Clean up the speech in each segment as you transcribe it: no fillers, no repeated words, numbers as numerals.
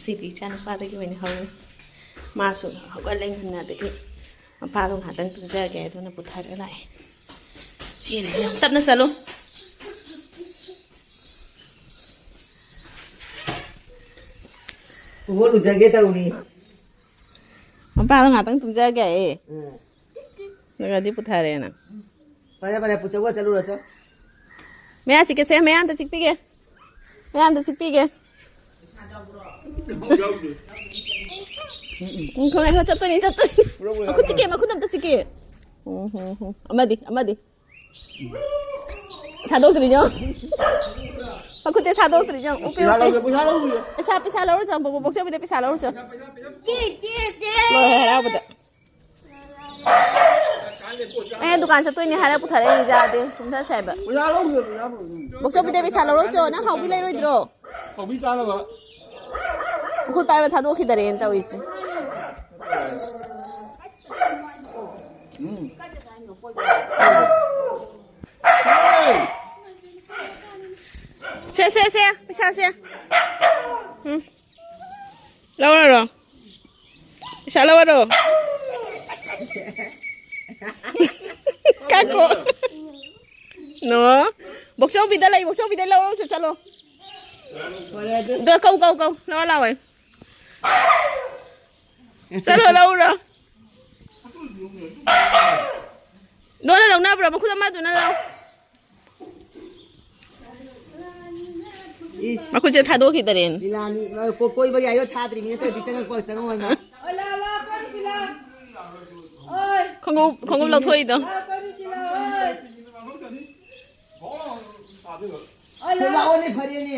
ꯁꯤꯗꯤ ꯏꯆꯥꯅꯨꯄꯥꯗꯒꯤ ꯑꯣꯏꯅ ꯍꯧꯔꯦ ꯃꯥꯁꯨ ꯍꯧꯒꯠꯂꯦꯡꯍꯟꯅꯗꯒꯤ ꯃꯄꯥꯗꯣ ꯉꯥꯏꯍꯥꯛꯇꯪ ꯇꯨꯝꯖꯒꯦ ꯑꯗꯨꯅ ꯄꯨꯊꯔꯒ ꯂꯥꯛꯑꯦ ꯆꯦꯜꯂꯦ ꯌꯥꯝ ꯇꯞꯅ ꯆꯠꯂꯨ ꯂꯨꯖꯒꯦ ꯇꯧꯅꯤ ꯃꯄꯥꯗꯣ ꯉꯥꯏꯍꯥꯛꯇꯪ ꯇꯨꯝꯖꯒꯦ ꯑꯗꯨꯒꯗꯤ ꯄꯨꯊꯔꯦꯅ ꯐꯔꯦ ꯐꯔꯦ ꯄꯨꯆꯧꯒ ꯆꯠꯂꯨꯔꯁꯦ ꯃꯌꯥ ꯆꯤꯛꯀꯦꯁꯦ ꯃꯌꯥꯝꯇ ꯆꯤꯛꯄꯤꯒꯦ ꯃꯌꯥꯝꯇ ꯆꯤꯛꯄꯤꯒꯦ ꯈꯣꯡꯉꯥꯏ ꯆꯠꯇꯣꯏꯅꯤ ꯆꯠꯇꯣꯏꯅꯤ ꯃꯈꯨꯠ ꯆꯤꯛꯀꯦ ꯃꯈꯨꯠ ꯑꯝꯇ ꯆꯤꯛꯀꯦ ꯑꯃꯗꯤ ꯊꯥꯗꯣꯛꯇ꯭ꯔꯤꯖꯣ ꯃꯈꯨꯠꯇꯤ ꯊꯥꯗꯣꯛꯇ꯭ꯔꯤꯖꯣ ꯎꯞꯄꯦ ꯄꯩꯁꯥ ꯂꯧꯔꯨ ꯆꯪ ꯕꯣꯛꯆꯧꯕꯤꯗ ꯄꯩꯁꯥ ꯂꯧꯔꯨ ꯆꯪ ꯂꯣꯏ ꯍꯔꯥꯎꯕꯗ ꯑꯩ ꯗꯨꯀꯥꯟ ꯆꯠꯇꯣꯏꯅꯦ ꯍꯥꯏꯔ ꯄꯨꯊꯔꯛꯏꯅꯤ ꯌꯥꯗꯦ ꯁꯨꯝꯊꯁꯦ ꯍꯥꯏꯕ ꯕꯣꯛꯆꯧꯕꯤꯗ ꯄꯩꯁꯥ ꯂꯧꯔꯨꯆꯣ ꯅꯪ ꯍꯥꯎꯕꯤ ꯂꯩꯔꯣꯏꯗ꯭ꯔꯣ ꯍꯥꯎꯕꯤ ꯆꯥꯅꯕ ꯃꯈꯨꯠ ꯄꯥꯏꯕ ꯊꯥꯗꯣꯛꯈꯤꯗꯔꯦꯅ ꯇꯧꯔꯤꯁꯦ ꯁꯦ ꯄꯩꯁꯥꯁꯦ ꯂꯧꯔꯔꯣ ꯄꯩꯁా ꯂꯧꯔꯣ ꯀꯥꯀꯣ ꯅꯣ ꯕꯣꯛꯆꯧꯕꯤꯗ ꯂꯩ ꯕꯣꯛꯆꯧꯕꯤꯗ ꯂꯧꯔꯣ ꯆꯠꯂꯣ ꯀꯧ ꯂꯧꯔ ꯂꯥꯛꯑꯣ ꯆꯠꯂꯣ ꯂꯧꯔꯣ ꯅꯣꯏꯅ ꯂꯧꯅꯕ꯭ꯔꯣ ꯃꯈꯨꯠ ꯑꯃꯗꯨꯅ ꯂꯧ ꯃꯈꯨꯠꯁꯦ ꯊꯥꯗꯣꯛꯈꯤꯗꯔꯦꯅ ꯂꯤꯂꯥꯅꯤ ꯀꯣꯏꯕ ꯌꯥꯏꯌꯣ ꯊꯥꯗ꯭ꯔꯤꯉꯩ ꯅꯠꯇ꯭ꯔꯗꯤ ꯆꯪꯉꯛꯑꯣꯏ ꯃꯥ ꯈꯣꯡꯎꯞ ꯂꯧꯊꯣꯛꯏꯗꯣ ꯂꯥꯛꯑꯣꯅꯦ ꯐꯔꯦꯅꯦ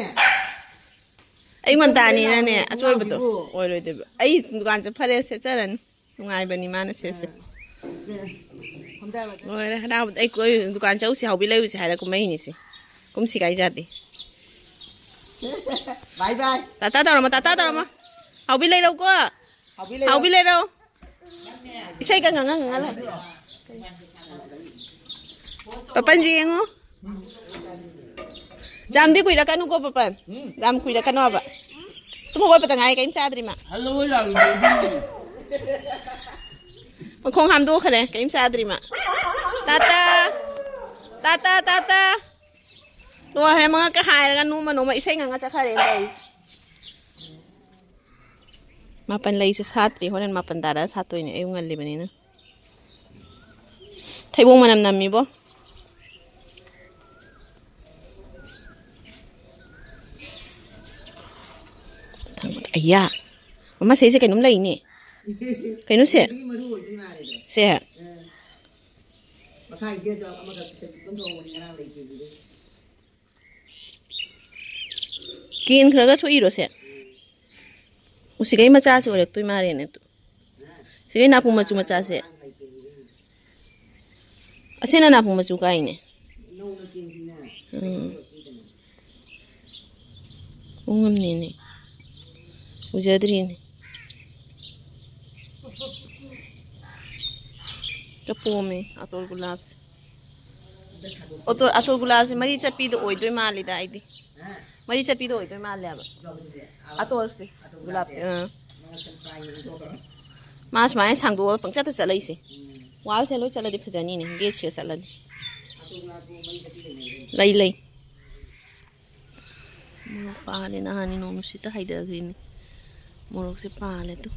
ꯑꯩ ꯉꯟꯇꯥꯅꯤꯅꯅꯦ ꯑꯆꯣꯏꯕꯗꯣ ꯑꯣꯏꯔꯣꯏꯗꯣꯏꯕ ꯑꯩ ꯗꯨꯀꯥꯟ ꯆꯠꯐꯔꯦ ꯁꯦꯠꯆꯔꯅꯤ ꯅꯨꯡꯉꯥꯏꯕꯅꯤ ꯃꯥꯅ ꯁꯦꯠꯁꯦ ꯂꯣꯏꯔꯦ ꯍꯔꯥꯎꯕꯗ ꯑꯩ ꯗꯨꯀꯥꯟ ꯆꯧꯁꯤ ꯍꯥꯎꯕꯤ ꯂꯩꯔꯨꯁꯤ ꯍꯥꯏꯔ ꯀꯨꯝꯍꯩꯅꯤꯁꯦ ꯀꯨꯝꯁꯤ ꯀꯥꯏꯖꯥꯗꯦ ꯕꯥꯏ ꯕꯥꯏ ꯇꯥꯇꯥ ꯇꯧꯔꯝꯃꯣ ꯍꯥꯎꯕꯤ ꯂꯩꯔꯧꯀꯣ ꯍꯥꯎꯕꯤ ꯂꯩꯔꯧ ꯏꯁꯩꯒ ꯉꯪꯉ ꯂꯩ ꯄꯄꯟꯁꯤ ꯌꯦꯡꯉꯨ ꯌꯥꯝꯗꯤ ꯀꯨꯏꯔꯛꯀꯅꯨꯀꯣ ꯄꯄꯟ ꯌꯥꯝ ꯀꯨꯏꯔꯛꯀꯅꯣꯕ ꯇꯨꯝ ꯍꯧꯒꯠꯄꯗ ꯉꯥꯏ ꯀꯔꯤꯝ ꯆꯥꯗ꯭ꯔꯤ ꯃꯥ ꯃꯈꯣꯡ ꯍꯥꯝꯗꯣꯛꯈ꯭ꯔꯦ ꯀꯔꯤꯝ ꯆꯥꯗ꯭ꯔꯤ ꯃꯥ ꯇꯥꯇꯥ ꯂꯣꯏꯔꯦ ꯃꯉꯛꯀ ꯍꯥꯏꯔꯒ ꯅꯣꯡꯃ ꯏꯁꯩ ꯉꯪꯉ ꯆꯠꯈ꯭ꯔꯦꯅ ꯇꯧꯔꯤꯁꯦ ꯃꯥꯄꯟ ꯂꯩꯁꯦ ꯁꯥꯠꯇ꯭ꯔꯤ ꯍꯣꯔꯦꯟ ꯃꯥꯄꯟ ꯇꯥꯔꯒ ꯁꯥꯠꯇꯣꯏꯅꯦ ꯑꯌꯨꯛ ꯉꯜꯂꯤꯕꯅꯤꯅ ꯊꯩꯕꯣꯡ ꯃꯅꯝ ꯅꯝꯃꯤꯕꯣ ꯑయ్ꯌꯥ ꯃꯃꯥ ꯁꯤꯁꯦ ꯀꯩꯅꯣꯝ ꯂꯩꯅꯦ ꯀꯩꯅꯣꯁꯦ ꯁꯦ ꯀꯦꯟꯈ꯭ꯔꯒ ꯊꯣꯛꯏꯔꯣꯁꯦ ꯎꯁꯤꯒꯩ ꯃꯆꯥꯁꯦ ꯑꯣꯏꯔꯛꯇꯣꯏ ꯃꯥꯜꯂꯦꯅꯦ ꯁꯤꯒꯩ ꯅꯥꯄꯨ ꯃꯆꯨ ꯃꯆꯥꯁꯦ ꯑꯁꯤꯅ ꯅꯥꯄꯨ ꯃꯆꯨ ꯀꯥꯏꯅꯦ ꯎꯉꯝꯅꯤꯅꯦ ꯎꯖꯗ꯭ꯔꯤꯅꯦ ꯄꯣꯝꯃꯦ ꯑꯇꯣꯜ ꯒꯨꯂꯥꯞꯁꯦ ꯑꯇꯣꯜ ꯒꯨꯂꯥꯞꯁꯦ ꯃꯔꯤ ꯆꯠꯄꯤꯗꯣ ꯑꯣꯏꯗꯣꯏ ꯃꯥꯜꯂꯤꯗ ꯑꯩꯗꯤ ꯃꯔꯤ ꯆꯠꯄꯤꯗꯣ ꯑꯣꯏꯗꯣꯏ ꯃꯥꯜꯂꯦꯕ ꯑꯇꯣꯜꯁꯦ ꯒꯨꯂꯥꯞꯁꯦ ꯃꯥ ꯁꯨꯃꯥꯏꯅ ꯁꯥꯡꯗꯣꯛꯑꯒ ꯄꯪꯆꯠꯇ ꯆꯠꯂꯛꯏꯁꯦ ꯋꯥꯜꯁꯦ ꯂꯣꯏ ꯆꯠꯂꯗꯤ ꯐꯖꯅꯤꯅꯦ ꯒꯦꯠꯁꯤꯒ ꯆꯠꯂꯗꯤ ꯂꯩ ꯃꯣꯔꯣꯛ ꯄꯥꯜꯂꯦ ꯅꯍꯥꯟꯅꯤ ꯅꯣꯡ ꯅꯨꯡꯁꯤꯠꯇ ꯍꯩꯊꯈ꯭ꯔꯤꯅꯦ ꯃꯣꯔꯣꯛꯁꯦ ꯄꯥꯜꯂꯦ ꯇꯨ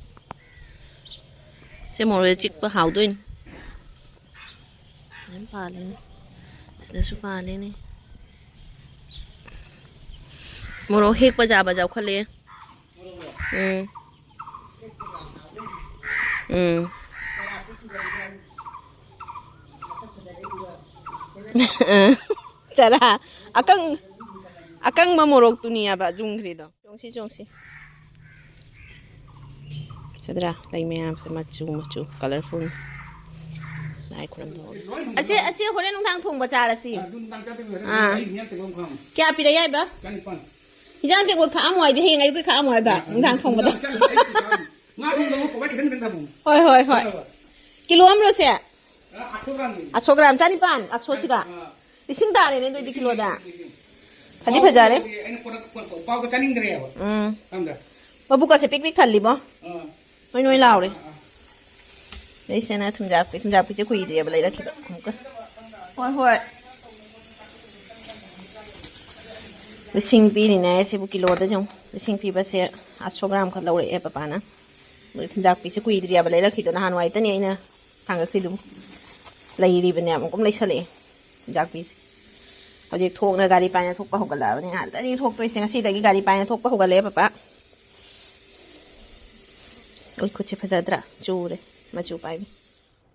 ꯁꯦ ꯃꯣꯔꯣꯛꯁꯦ ꯆꯤꯛꯄ ꯍꯥꯎꯗꯣꯏꯅꯤ ꯌꯥꯝ ꯄꯥꯜꯂꯦꯅꯦ ꯁꯤꯗꯁꯨ ꯄꯥꯜꯂꯦꯅꯦ ꯃꯣꯔꯣꯛ ꯍꯦꯛꯄ ꯖꯥꯕ ꯌꯥꯎꯈꯠꯂꯛꯑꯦ ꯆꯔꯥ ꯑꯀꯪꯕ ꯃꯣꯔꯣꯛꯇꯨꯅꯤꯌꯥꯕ ꯖꯨꯡꯈ꯭ꯔꯤꯗꯣ ꯆꯣꯡꯁꯤ ꯆꯗ꯭ꯔꯥ ꯂꯩ ꯃꯌꯥꯝꯁꯦ ꯃꯆꯨ ꯀꯂꯔꯐꯨꯜ ꯂꯥꯏ ꯈꯨꯔꯝꯗꯣ ꯑꯁꯤ ꯍꯣꯔꯦꯟ ꯅꯨꯡꯗꯥꯡ ꯊꯣꯡꯕ ꯆꯥꯔꯁꯤ ꯀꯌꯥ ꯄꯤꯔꯛ ꯌꯥꯏꯕ ꯍꯤꯟꯖꯥꯡ ꯇꯦꯡꯀꯣꯠ ꯈꯥꯛꯑꯝꯃꯣ ꯍꯥꯏꯗꯤ ꯍꯌꯦꯡ ꯑꯌꯨꯛꯀꯤ ꯈꯥꯛꯑꯝꯃꯣ ꯍꯥꯏꯕ ꯅꯨꯡꯗꯥꯡ ꯊꯣꯡꯕꯗ ꯍꯣꯏ ꯀꯤꯂꯣ ꯑꯃꯔꯣꯁꯦ 800 ꯒ꯭ꯔꯥꯝ 900 800 ꯂꯤꯁꯤꯡ ꯇꯥꯔꯦꯅꯦ ꯑꯗꯨꯏꯗꯤ ꯀꯤꯂꯣꯗ ꯐꯗꯤ ꯐꯖꯔꯦ Mabuka se pik thali bo. Noi lao re. Dei se na thumjak pi che khui de ba lai rakhi ba. Hoi. Sing pi ni na se bu kilo da jong. Sing pi ba se 800 gram kha laure e papa na. Thumjak pi se khui de ba lai rakhi do na han wai ta ni ina thang khi dum. Lai ri ba ne am kom lai sale. Thumjak pi. Hojik thok na gari pa na thok pa hogala ba ni ha. Ta ni thok toi se ngasi da gi gari pa na thok pa hogale papa. Oi kuche phajadra chure machu pai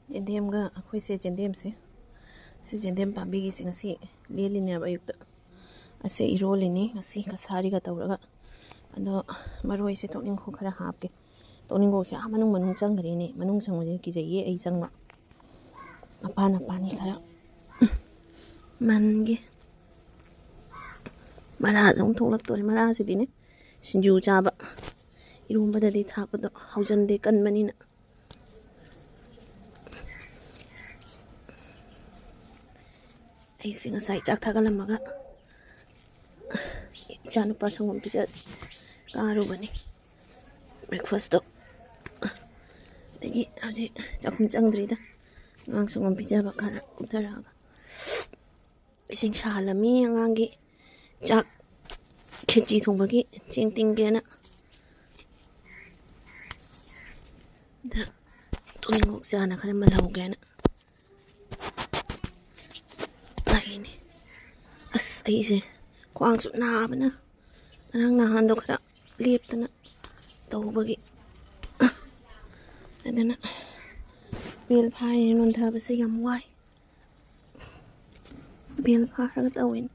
jendem ga akhoi se jendem se jendem pambi gi singasi leli ne ba yukta ase irolini asi kasari ga tawraga ando maroi se tokning kho khara hapke tokning go se manung changgari ni manung changwe ki je ye ai changma apana pani khara mangi mara jong tholak tori mara se dine sinju chaba Eromba da di thakpa do haujan de kan manina ai singa sai chak thagalamaga chanu pasangom pija karu bani breakfast do degi aji chakum changdri da ngang sangom pija ba khara utharaga ising shalami angangi chak khichi thongbagi cheng tinggena da tuning sana khare malau gana ai ni as ai je kwang su na bana nang na han do khara lep tana tawbagi adana bel phai non tha ba se yam wai bel pha ra tawin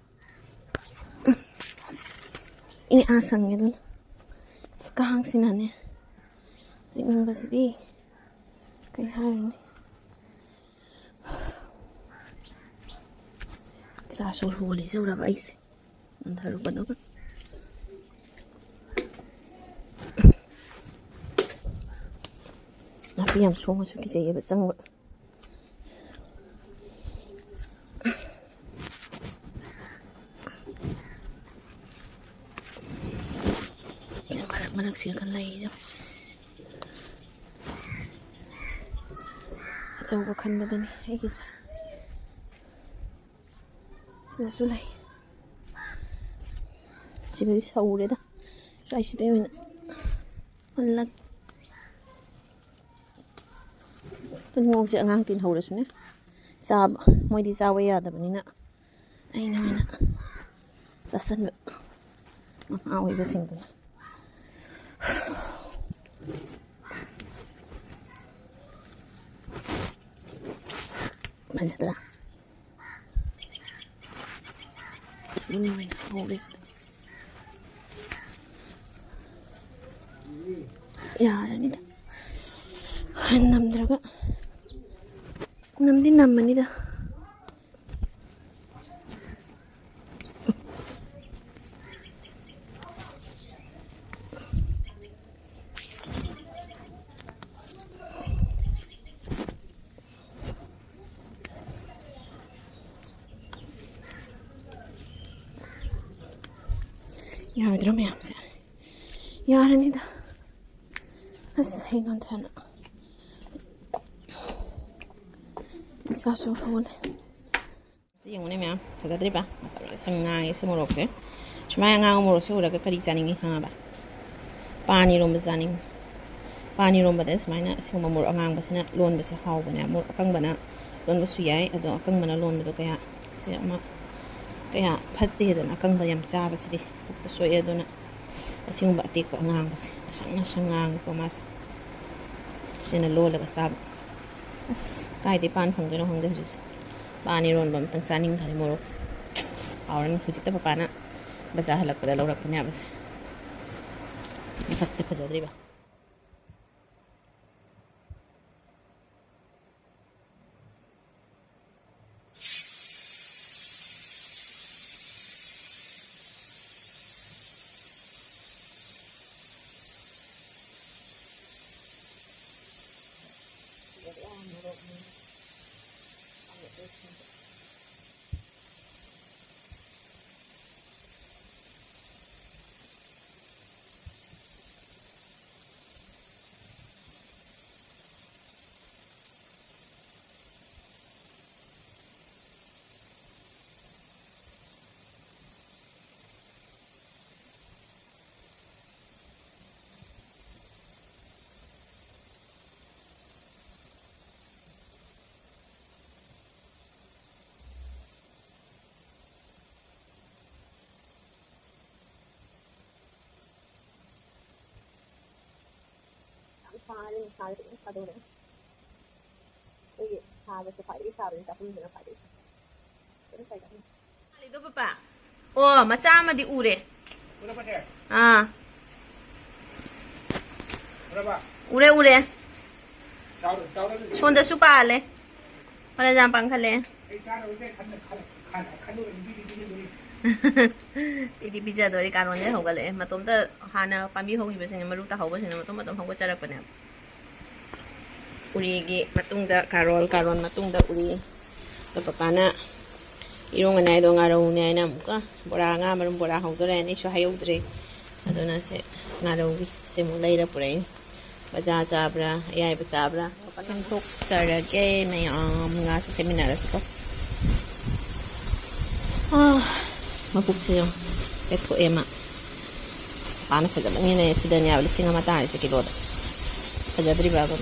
ini asang ya don sekarang sinane Singang ba sidi? Kay harin. Sa huli sa ura ba isi. Nandharo ba doon? Napiyam sunga suki jaya ba chang ba. Diyan malag siya kan lai dyan. Jauh kan badan ni, guys. Sudah sulai. Jadi sahur dah. Saya sudah mana? Online. Tuh ngong si angang tin hau dah sunnya. Sab, mau di sawe ya dah bani nak. Ay na mana? Sasan ba? Away ba sing tu? Manjadra. Ini mana? Hobis. Ya, ni dah. Nam draga. Nam di nam ni dah. Ya, betul Mayamse. Ya, ni dah. Asal kan thana. Sasu rawon. Si yang ni Mayam, Thakhidre ba. Masalah sengang isi Morok se. Cuma yang ngang Morok se udah ke kari Chaninge hang ba. Pani Eromba Chaninge. Pani Eromba des mana si Morok ngang ba sina lon ba se hau ba na Morok akang ba na lon ba su yai ado akang ba na lon ba do kaya si ama kaya phatte do na akang ba yam cha ba si di. Pukta soy ado na asing ba atik pa ngang ba si sangang ko mas sina lola ba sab as kai di pan phang do na hang de jis pani ron bam tang Chaninge thari Morok auran khujik ta papa na bazar halak pada laurak punya bas masak se Thakhidre ba 사야 돼. 사도 그래. 여기 사면서 봐야 돼. 사면 작품 되나 봐야 돼. 그래 사야 돼. 알리도 봐봐. 오, 맞아 아마디 우래. 아. 우래 우래. 손대 수바래. 빨리 잠방 갈래. 이디 비자도리 가론에 호갈래. 마톰다 하나 밤비 호기베스네 마루타 호버스네 마톰 호고 자락거네. 우리기 마뚱다 가롤 마뚱다 우리 lapakana irong anay do nga raw niya na muka bora nga marum bora hawdore ni so hayodre aduna se nga raw se mulay ra purain baja sabra ayay pa sabra pakintok sarage mayam nga sa seminar ko mapukse yung eko ema paano sa galang yun eh sida niya ulit nga matay sa kiloda Thakhidre bago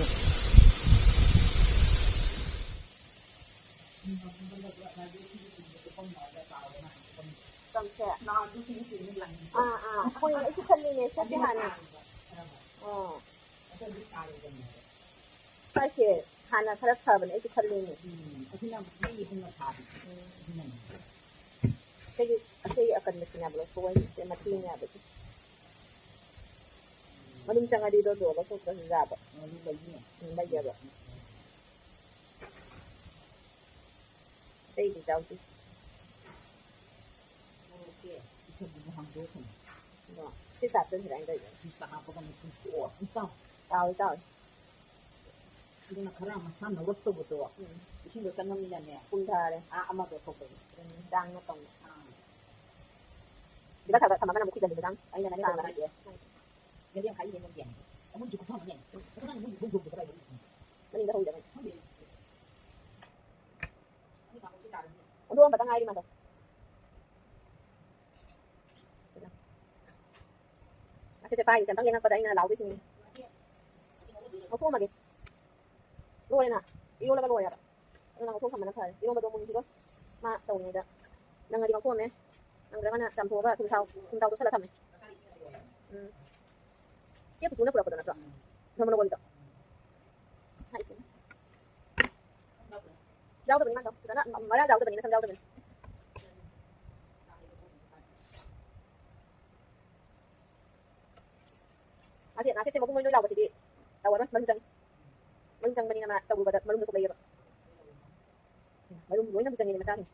Kung yung isi kanina siya dihanan. Kasi hana sarap saban isi kanina. Kasi akan masinablo so why siya matinya ba. Malum siya nga dito do so kasi zaba. Bagya ba. Say di daw si. Cái sạp trên thì đánh đây. Sạp có con của sao? Tao. Ini nak kerang macam nak waktu betul. Ini dah tanam ni ni. Punta le. Amat betul. Dang nak tong. Kita tak sama kan mukti jadi dang. Ini nak ni sama dia. Jadi yang kali ni dia. Kamu juga sama ni. Kamu ni bujuk betul. Ini dah hujan. Ini kamu cerita ni. Untuk orang batang air mana? Sẽ phải xem tăng lên cái đấy là lão cái gì, nó thua mà kì, lôi lên à, yêu là cái lôi à, nó thua thầm mà nó phải, yêu mà đồ mùng gì đó, mà đầu này đó, đang đi con thua mấy, đang cái này chăm thua cái thùng thau tôi sẽ là thầm này, xếp cái chú nó bự bự nó tròn, nó mà nó gọi đi đó, hay chứ, rau tụi mình mang đâu, nó mới ra rau tụi mình nó xem rau tụi mình. Nasi saya mau ngomong dulu apa sih di tahu apa mencang bani nama tahu badat malum tu bayar malum loin nak mencang ini macam ni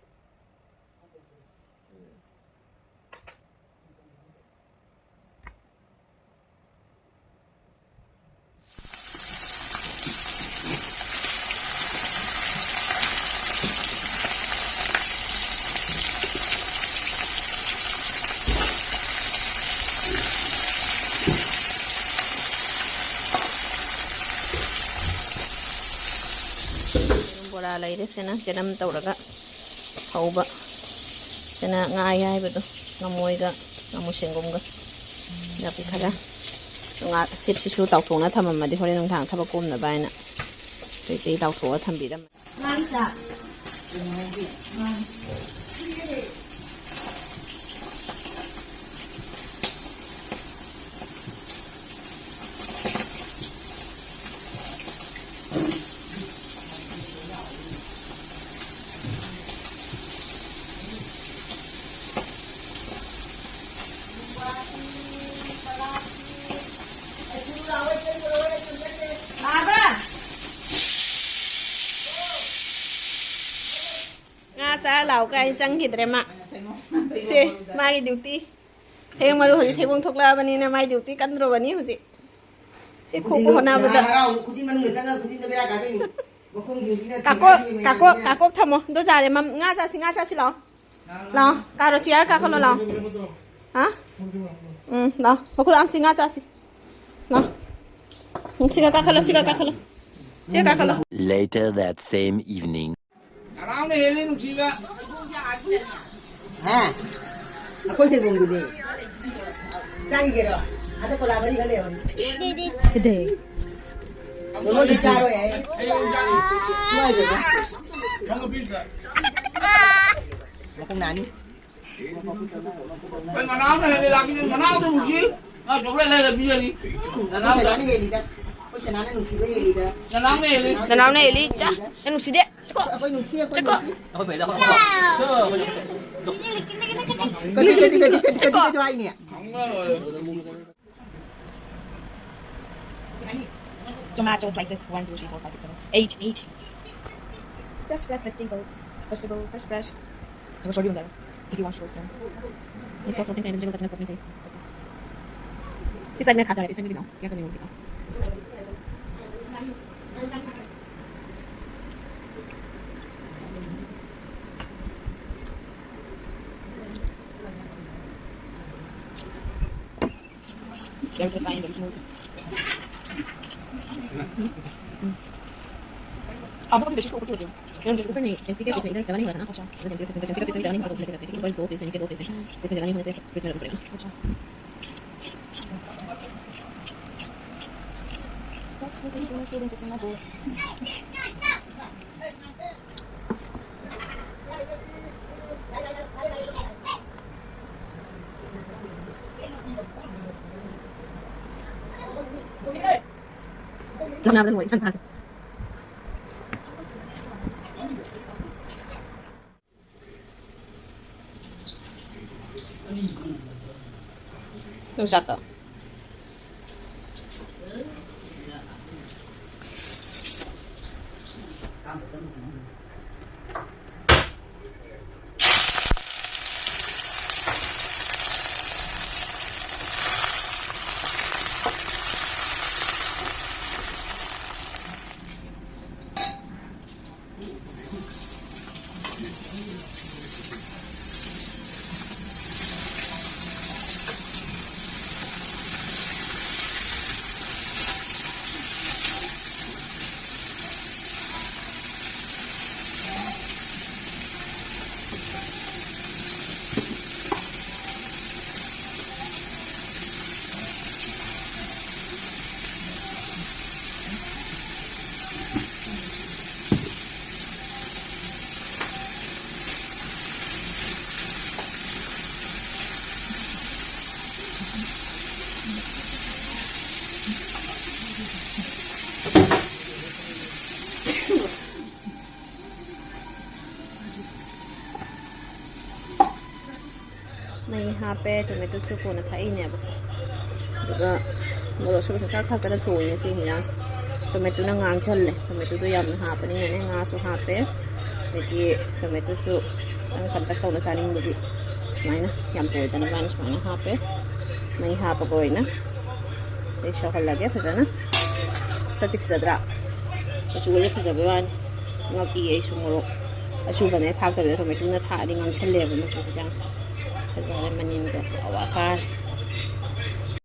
bora lai de sena janam tawraga hauba sena ngai hai betu ngamoi ga ngamusengom ga dapi khala nga sip si su taw thona thamam ma di hore nang thang thaba kum na baina tei taw tho thambi ram ngai cha lão cái Thakhidre mà si mai duty thế mà rồi thì bông thuốc la bani na mai duty căn rồi bani hụi si khu của Hotnabada kako thamo do jare mam nga cha si lo karo chiar ka kholo lo ha lo Makhut am si nga cha si lo si ka kholo Later that same evening. Aku sih belum gede. Jangan kira. Ada kolaborasi kali ya. Gede. Dulu dicaro ya. Dua aja. Makan nani? Mana lagi mana tu mungkin? Ah, coba lagi lebih ni. Saya ni heli dah. Ôi trời nó nuôi với gì đó. Lần nào này đi cha, em nuôi đấy. Ôi nuôi xí, ôi Chắc nuôi có. xí. Thôi về đâu. Cái cho anh nè. Tomato slices 1, 2, 3, 4, 5, 6, 7, 8. Fresh vegetables. Vegetable, fresh. So much there. If you want shorts then. It's also contained in the touch of It's like my it's like no. Yeah, can you There's this fine, there's more. Apa ni besi kau betul tu? Yang jadi ni, jadi kita bisa jalan ni mana? Jadi kita bisa jalan ni betul betul. Kita boleh go bisa jalan ni bisa jalan ni mana? Bisa jalan ni. Jangan ada mau isan pas. Yung shot to. May hape tomato soup na thai niya basta. Daga morok soup sa thak na thuo niya si hinas. Tomato na ngang challe. Tomato to yam na hape ni ne nga so hape. Dagi tomato soup ang kantak taw na saning bagi. May na yam to ita na ban na hape. May hapa ko na. Ay shokol lagi pa sana. Sa tipsa dra. Pasuya pa sa bawan. Ngak iye sumuro. Asuba na thak ta tomato na tha ding ngang challe ba mo chu jang. Kasi manin ko awakan